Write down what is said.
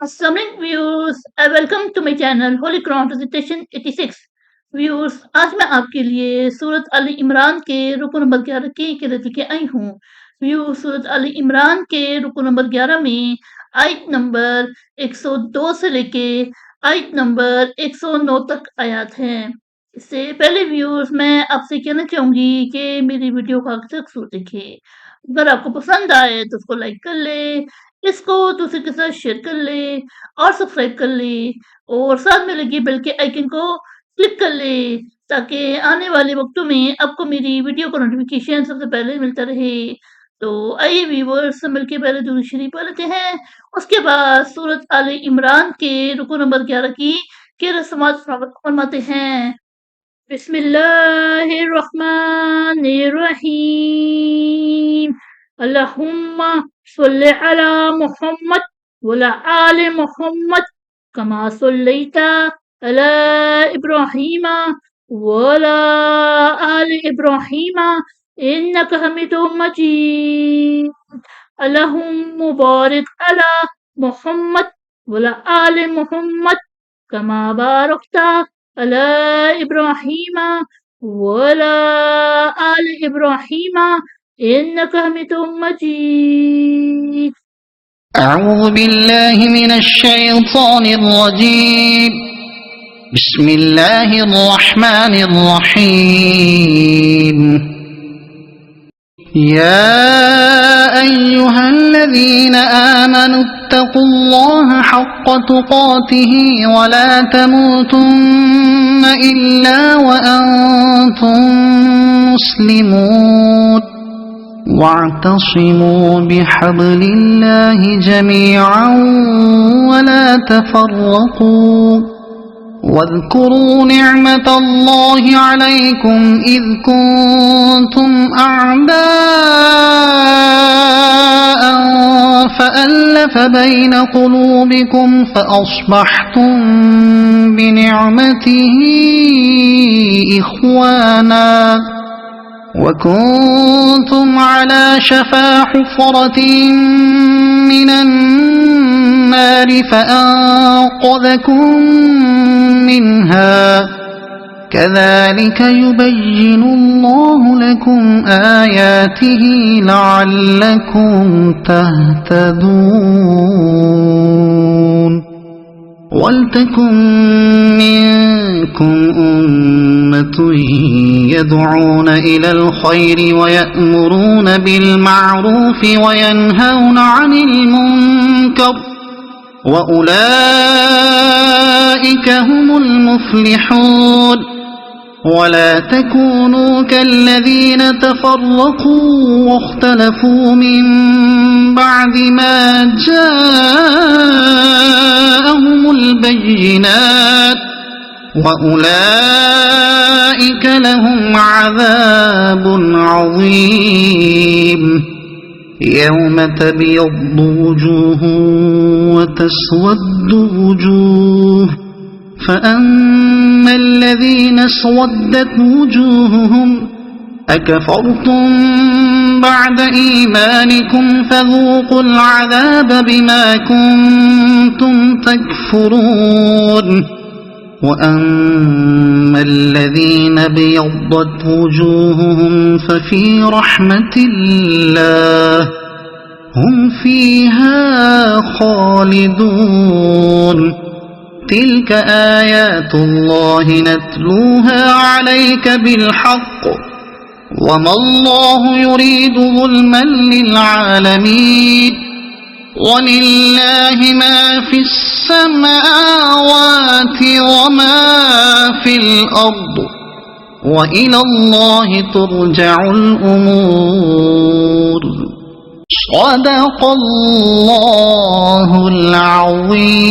Assalamualaikum viewers, I welcome to my channel holy Quran presentation 86। Viewers, आज मैं आपके लिए सूरत अल इमरान के रुकू नंबर 11 की किरत लेके आई हूँ। व्यूअर्स, सूरत अल इमरान के रुकू नंबर 11 में आयत नंबर 102 से लेके आयत नंबर 109 तक आयात हैं। इससे पहले व्यूअर्स, मैं आपसे कहना चाहूंगी कि मेरी वीडियो को आखिर तक जरूर देखें। अगर आपको पसंद आए तो उसको लाइक कर ले, इसको दूसरे के साथ शेयर कर ले और सब्सक्राइब कर ले और साथ में लगी बेल के आइकन को क्लिक कर ले ताकि आने वाले वक्तों में आपको मेरी वीडियो का नोटिफिकेशन सबसे पहले मिलता रहे। तो आइए व्यूअर्स, मिलके पहले दुरूद शरीफ पढ़ लेते हैं, उसके बाद सूरत आले इमरान के रुकू नंबर 11 की किरत समाज फरमाते हैं। बिस्मिल्लाहिर्रहमानिर्रहीम। अल्लाहुम्मा सल्लि अला मुहम्मद वला आले मुहम्मद कमा सल्लैता अला इब्राहीमा वला आले इब्राहीमा इन्नका हमीदुम मजीद। अल्लाहुम्मा बारिक अला मुहम्मद वला आले मुहम्मद कमा बारकता अला इब्राहीमा वला आले इब्राहीमा इन्नका हमीदुम मजीद। أعوذ بالله من الشيطان الرجيم. بسم الله الرحمن الرحيم. يا أيها الذين آمنوا اتقوا الله حق تقاته ولا تموتن إلا وأنتم مسلمون. واعتصموا بحبل الله جميعا ولا تفرقوا. واذكروا نعمة الله عليكم إذ كنتم أعداء فألف بين قلوبكم فأصبحتم بنعمته إخوانا وكنتم على شفا حفرة من النار فأنقذكم منها. كذلك يبين الله لكم آياته لعلكم تهتدون. ولتكن منكم أمة يدعون إلى الخير ويأمرون بالمعروف وينهون عن المنكر وأولئك هم المفلحون. ولا تكونوا كالذين تفرقوا واختلفوا من بعد ما جاءهم البينات وأولئك لهم عذاب عظيم. يوم تبيض وجوه وتسود وجوه فأما الذين اسودت وجوههم أكفرتم بعد إيمانكم فذوقوا العذاب بما كنتم تكفرون. وأما الذين ابيضت وجوههم ففي رحمة الله هم فيها خالدون. تلك آيات الله نتلوها عليك بالحق وما الله يريد ظلما للعالمين. ولله ما في السماوات وما في الأرض وإلى الله ترجع الأمور. صدق الله العظيم.